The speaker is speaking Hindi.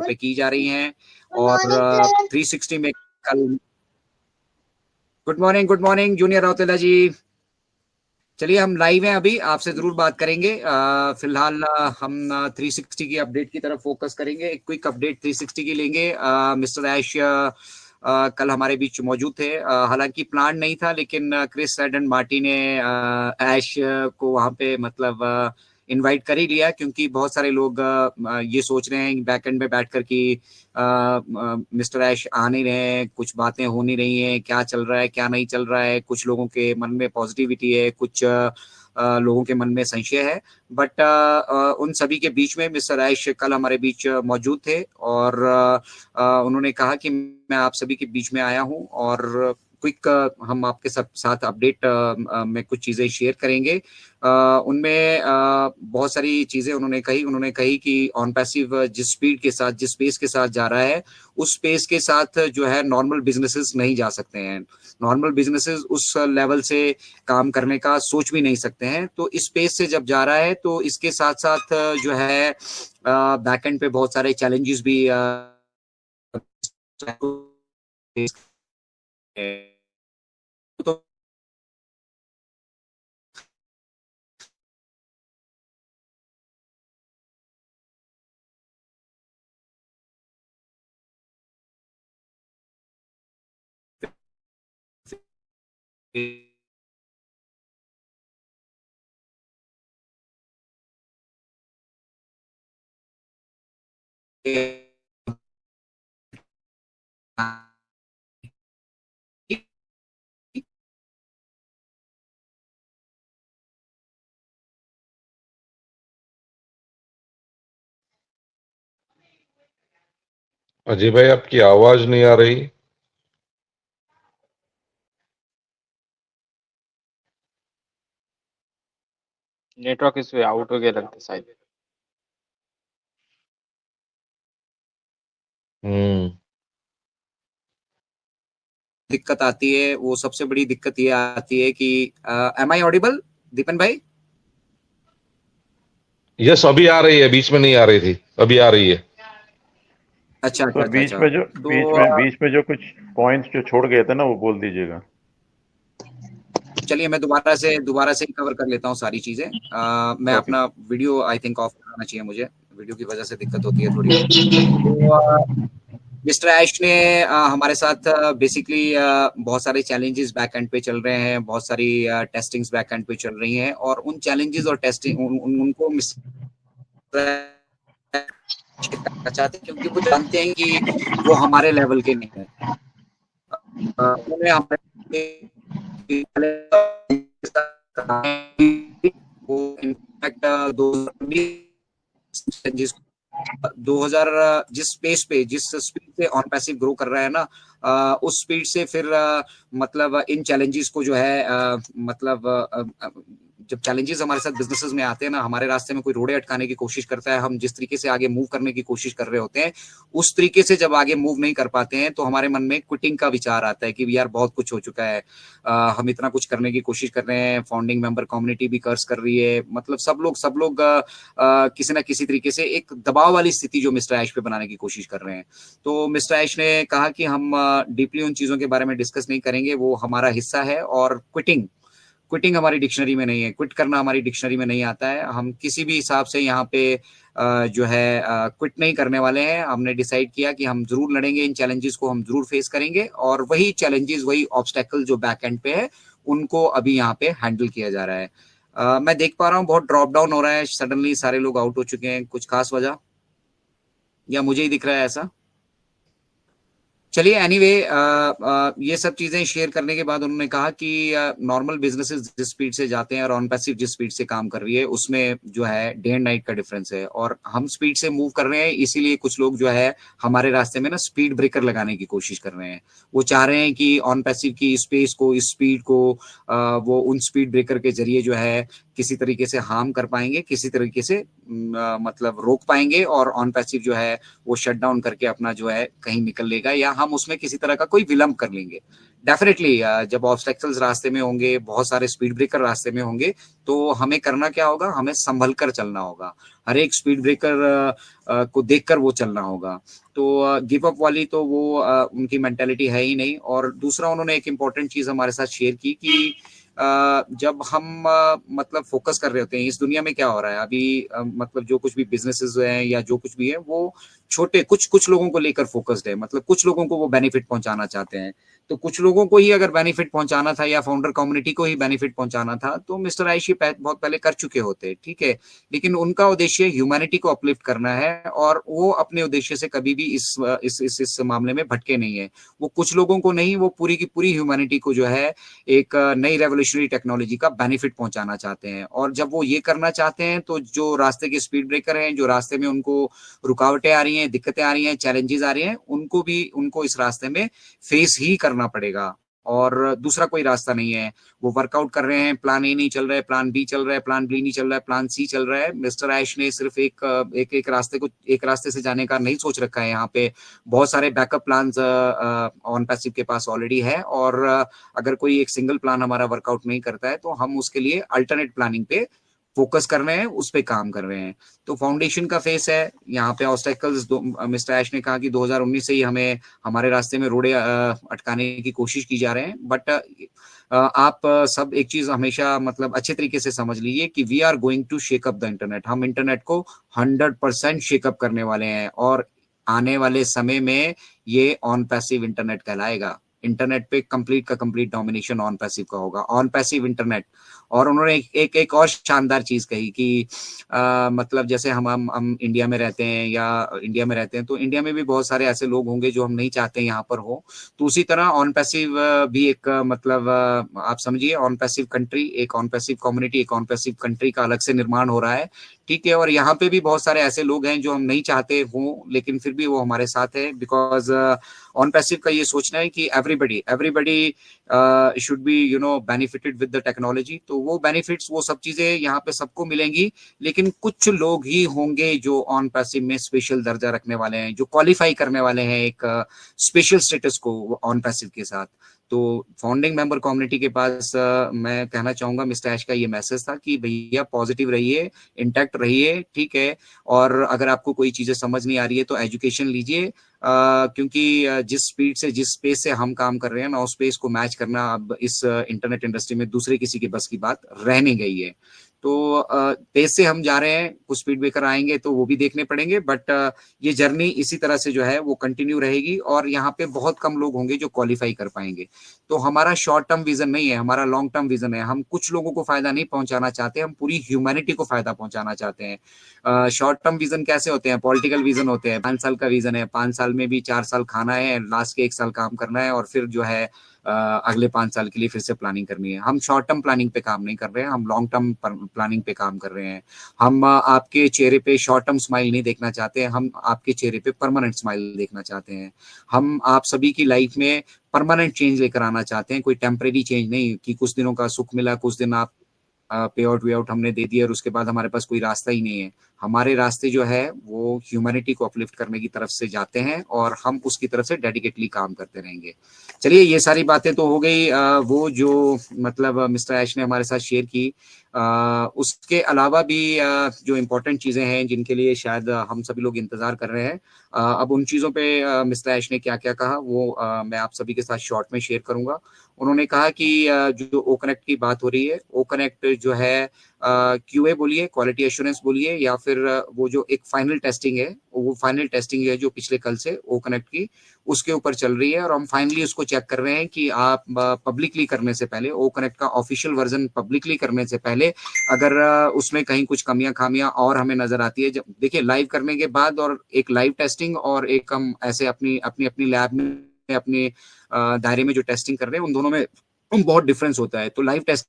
पे की जा रही हैं। और 360 में कल गुड मॉर्निंग जूनियर रौतेला जी। चलिए हम लाइव हैं, अभी आपसे जरूर बात करेंगे। फिलहाल हम 360 की अपडेट की तरफ फोकस करेंगे, एक क्विक अपडेट 360 की लेंगे। मिस्टर ऐश कल हमारे बीच मौजूद थे। हालांकि प्लान नहीं था, लेकिन क्रिस एंड मार्टी ने ऐश को वहां पे मतलब इनवाइट कर ही लिया, क्योंकि बहुत सारे लोग ये सोच रहे हैं बैक एंड में बैठकर कि मिस्टर ऐश आ नहीं रहे हैं, कुछ बातें हो नहीं रही हैं, क्या चल रहा है क्या नहीं चल रहा है। कुछ लोगों के मन में पॉजिटिविटी है, कुछ लोगों के मन में संशय है। बट उन सभी के बीच में मिस्टर ऐश कल हमारे बीच मौजूद थे, और उन्होंने कहा कि मैं आप सभी के बीच में आया हूं, और क्विक हम आपके साथ अपडेट में कुछ चीजें शेयर करेंगे। उनमें बहुत सारी चीजें उन्होंने कही कि ऑन पैसिव जिस स्पीड के साथ, जिस पेस के साथ जा रहा है, उस पेस के साथ जो है नॉर्मल बिजनेसेस नहीं जा सकते हैं। नॉर्मल बिजनेसेस उस लेवल से काम करने का सोच भी नहीं सकते हैं। तो इस पेस से जब जा रहा है, तो इसके साथ साथ जो है बैक एंड पे बहुत सारे चैलेंजेस भी तो अजय भाई, आपकी आवाज नहीं आ रही। नेटवर्क इस आउट हो गया लगता है शायद। दिक्कत आती है, वो सबसे बड़ी दिक्कत ये आती है कि एम आई ऑडिबल दीपन भाई? यस, अभी आ रही है, बीच में नहीं आ रही थी, अभी आ रही है। अच्छा तो अच्छा अच्छा। बीच में जो कुछ पॉइंट्स जो छोड़ गए थे ना, वो बोल दीजिएगा। चलिए मैं दोबारा से कवर कर लेता हूँ सारी चीजें। मैं ओके। अपना वीडियो आई थिंक ऑफ करना चाहिए मुझे, वीडियो की वजह से दिक्कत होती है थोड़ी। तो मिस्टर ऐश ने हमारे साथ बेसिकली बहुत सारे चैलेंजेस बैक एंड पे चल रहे हैं, बहुत सारी टेस्टिंग्स बैक एंड पे चल रही हैं, और उन चैलेंजेस और टेस्टिंग उनको मिस्टर चाहते हैं, क्योंकि वो जानते हैं कि वो हमारे लेवल के नहीं है। उन्होंने हमारे वो इनफैक्ट 2000 जिस पेस पे, जिस स्पीड से ऑन पैसिव ग्रो कर रहा है ना, उस स्पीड से फिर मतलब इन चैलेंजेस को जो है मतलब जब चैलेंजेस हमारे साथ बिजनेसेस में आते हैं ना, हमारे रास्ते में कोई रोड़े अटकाने की कोशिश करता है, हम जिस तरीके से आगे मूव करने की कोशिश कर रहे होते हैं, उस तरीके से जब आगे मूव नहीं कर पाते हैं, तो हमारे मन में क्विटिंग का विचार आता है कि यार बहुत कुछ हो चुका है, हम इतना कुछ करने की कोशिश कर रहे हैं, फाउंडिंग मेंबर कम्युनिटी भी कर्ज कर रही है, मतलब सब लोग किसी ना किसी तरीके से एक दबाव वाली स्थिति जो मिस्टर ऐश पे बनाने की कोशिश कर रहे हैं। तो मिस्टर ऐश ने कहा कि हम डीपली उन चीजों के बारे में डिस्कस नहीं करेंगे, वो हमारा हिस्सा है, और क्विटिंग हमारी डिक्शनरी में नहीं है, क्विट करना हमारी डिक्शनरी में नहीं आता है। हम किसी भी हिसाब से यहाँ पे जो है क्विट नहीं करने वाले हैं। हमने डिसाइड किया कि हम जरूर लड़ेंगे, इन चैलेंजेस को हम जरूर फेस करेंगे, और वही चैलेंजेस, वही ऑब्स्टेकल जो बैक एंड पे है, उनको अभी यहाँ पे हैंडल किया जा रहा है। मैं देख पा रहा हूँ बहुत ड्रॉप डाउन हो रहा है, सडनली सारे लोग आउट हो चुके हैं, कुछ खास वजह, या मुझे ही दिख रहा है ऐसा? चलिए एनीवे, ये सब चीजें शेयर करने के बाद उन्होंने कहा कि नॉर्मल बिजनेसेस जिस स्पीड से जाते हैं और ऑन पैसिव जिस स्पीड से काम कर रही है, उसमें जो है डे एंड नाइट का डिफरेंस है, और हम स्पीड से मूव कर रहे हैं, इसीलिए कुछ लोग जो है हमारे रास्ते में ना स्पीड ब्रेकर लगाने की कोशिश कर रहे हैं। वो चाह रहे हैं कि ऑन पैसिव की स्पेस को, इस स्पीड को वो उन स्पीड ब्रेकर के जरिए जो है किसी तरीके से हार्म कर पाएंगे, किसी तरीके से मतलब रोक पाएंगे, और ऑन पैसिव जो है वो शट डाउन करके अपना जो है कहीं निकल लेगा, या हम उसमें किसी तरह का कोई विलंब कर लेंगे। डेफिनेटली जब ऑब्स्टेकल्स रास्ते में होंगे, बहुत सारे स्पीड ब्रेकर रास्ते में होंगे, तो हमें करना क्या होगा, हमें संभल कर चलना होगा, हर एक स्पीड ब्रेकर को देखकर वो चलना होगा। तो गिव अप वाली तो वो उनकी मेंटेलिटी है ही नहीं। और दूसरा उन्होंने एक इम्पोर्टेंट चीज हमारे साथ शेयर की कि जब हम मतलब फोकस कर रहे होते हैं, इस दुनिया में क्या हो रहा है अभी, मतलब जो कुछ भी बिजनेसेस हैं या जो कुछ भी है वो छोटे कुछ लोगों को लेकर फोकस्ड है, मतलब कुछ लोगों को वो बेनिफिट पहुंचाना चाहते हैं। तो कुछ लोगों को ही अगर बेनिफिट पहुंचाना था या फाउंडर कम्युनिटी को ही बेनिफिट पहुंचाना था तो मिस्टर आयुष बहुत पहले कर चुके होते, ठीक है। लेकिन उनका उद्देश्य ह्यूमैनिटी को अपलिफ्ट करना है और वो अपने उद्देश्य से कभी भी इस मामले में भटके नहीं है। वो कुछ लोगों को नहीं, वो पूरी की पूरी ह्यूमैनिटी को जो है एक नई रेवोल्यूशनरी टेक्नोलॉजी का बेनिफिट पहुंचाना चाहते हैं। और जब वो ये करना चाहते हैं तो जो रास्ते के स्पीड ब्रेकर हैं, जो रास्ते में उनको रुकावटें आ रही हैं, दिक्कतें आ रही हैं, चैलेंजेस आ रही हैं, उनको इस रास्ते में फेस ही करना पड़ेगा और दूसरा कोई रास्ता नहीं है। वो वर्कआउट कर रहे हैं, प्लान ए नहीं चल रहा है, प्लान बी चल रहा है, प्लान बी नहीं चल रहा है, प्लान सी चल रहा है। मिस्टर आयुष ने सिर्फ एक रास्ते से जाने का नहीं सोच रखा है। यहाँ पे बहुत सारे बैकअप प्लान्स ऑन पैसिव के पास ऑलरेडी है और अगर कोई एक सिंगल प्लान हमारा वर्कआउट नहीं करता है तो हम उसके लिए अल्टरनेट प्लानिंग पे फोकस कर रहे हैं, उस पे काम कर रहे हैं। तो फाउंडेशन का फेस है यहाँ पे ऑब्स्टेकल्स। मिस्टर ऐश ने कहा कि 2019 से ही हमारे रास्ते में रोड़े अटकाने की कोशिश की जा रहे हैं। बट आप सब एक चीज हमेशा मतलब अच्छे तरीके से समझ लीजिए कि we are going to shake up the internet. हम इंटरनेट को 100% शेकअप करने वाले हैं और आने वाले समय में ये ऑन पैसिव इंटरनेट कहलाएगा। इंटरनेट पे कंप्लीट का कंप्लीट डोमिनेशन ऑन पैसिव का होगा, ऑन पैसिव इंटरनेट। और उन्होंने एक और शानदार चीज कही कि मतलब जैसे हम इंडिया में रहते हैं तो इंडिया में भी बहुत सारे ऐसे लोग होंगे जो हम नहीं चाहते यहाँ पर हो। तो उसी तरह ऑन पैसिव भी एक मतलब आप समझिए ऑन पैसिव कंट्री, एक ऑन पैसिव कम्युनिटी, एक ऑन पैसिव कंट्री का अलग से निर्माण हो रहा है, ठीक है। और यहाँ पे भी बहुत सारे ऐसे लोग हैं जो हम नहीं चाहते हो लेकिन फिर भी वो हमारे साथ है। बिकॉज ऑन पैसिव का ये सोचना है कि everybody should be benefited with the technology. तो वो बेनिफिट्स, वो सब चीजें यहाँ पे सबको मिलेंगी, लेकिन कुछ लोग ही होंगे जो ऑन पैसिव में स्पेशल दर्जा रखने वाले हैं, जो क्वालिफाई करने वाले हैं एक स्पेशल स्टेटस को ऑन पैसिव के साथ। तो फाउंडिंग मेंबर कम्युनिटी के पास मैं कहना चाहूंगा मिस्टर ऐश का ये मैसेज था कि भैया पॉजिटिव रहिए, इंटैक्ट रहिए, ठीक है। और अगर आपको कोई चीजें समझ नहीं आ रही है तो एजुकेशन लीजिए, क्योंकि जिस स्पीड से, जिस स्पेस से हम काम कर रहे हैं ना, उस स्पेस को मैच करना अब इस इंटरनेट इंडस्ट्री में दूसरे किसी के बस की बात रह नहीं गई है। तो पेस से हम जा रहे हैं, कुछ स्पीड ब्रेकर आएंगे तो वो भी देखने पड़ेंगे, बट ये जर्नी इसी तरह से जो है वो कंटिन्यू रहेगी और यहाँ पे बहुत कम लोग होंगे जो क्वालिफाई कर पाएंगे। तो हमारा शॉर्ट टर्म विजन नहीं है, हमारा लॉन्ग टर्म विजन है। हम कुछ लोगों को फायदा नहीं पहुंचाना चाहते, हम पूरी ह्यूमैनिटी को फायदा पहुंचाना चाहते हैं। शॉर्ट टर्म विजन कैसे होते हैं? पॉलिटिकल विजन होते हैं, 5 साल का विजन है, 5 साल में भी 4 साल खाना है, लास्ट के 1 साल काम करना है और फिर जो है अगले 5 साल के लिए फिर से प्लानिंग करनी है। हम शॉर्ट टर्म प्लानिंग पे काम नहीं कर रहे हैं, हम लॉन्ग टर्म प्लानिंग पे काम कर रहे हैं। हम आपके चेहरे पे शॉर्ट टर्म स्माइल नहीं देखना चाहते, हम आपके चेहरे पे परमानेंट स्माइल देखना चाहते हैं। हम आप सभी की लाइफ में परमानेंट चेंज लेकर आना चाहते हैं, कोई टेम्परेरी चेंज नहीं कि कुछ दिनों का सुख मिला, कुछ दिन आप पे आउट वे आउट हमने दे दिया और उसके बाद हमारे पास कोई रास्ता ही नहीं है। हमारे रास्ते जो है वो ह्यूमैनिटी को अपलिफ्ट करने की तरफ से जाते हैं और हम उसकी तरफ से डेडिकेटली काम करते रहेंगे। चलिए, ये सारी बातें तो हो गई वो जो मतलब मिस्टर ऐश ने हमारे साथ शेयर की। उसके अलावा भी जो इम्पोर्टेंट चीजें हैं जिनके लिए शायद हम सभी लोग इंतजार कर रहे हैं, अब उन चीजों पे मिस्टर ऐश ने क्या क्या कहा वो मैं आप सभी के साथ शॉर्ट में शेयर करूंगा। उन्होंने कहा कि जो ओ कनेक्ट की बात हो रही है, ओ कनेक्ट जो है क्यूए बोलिए, क्वालिटी एश्योरेंस बोलिए, या फिर वो जो एक फाइनल टेस्टिंग है, वो फाइनल टेस्टिंग है जो पिछले कल से ओ कनेक्ट की उसके ऊपर चल रही है और हम फाइनली उसको चेक कर रहे हैं कि आप पब्लिकली करने से पहले, ओ कनेक्ट का ऑफिशियल वर्जन पब्लिकली करने से पहले अगर उसमें कहीं कुछ कमियां खामियां और हमें नजर आती है, जब देखिए लाइव करने के बाद और एक लाइव टेस्टिंग और एक हम ऐसे अपनी लैब में अपने दायरे में जो टेस्टिंग कर रहे हैं, उन दोनों में बहुत डिफरेंस होता है। तो लाइव टेस्ट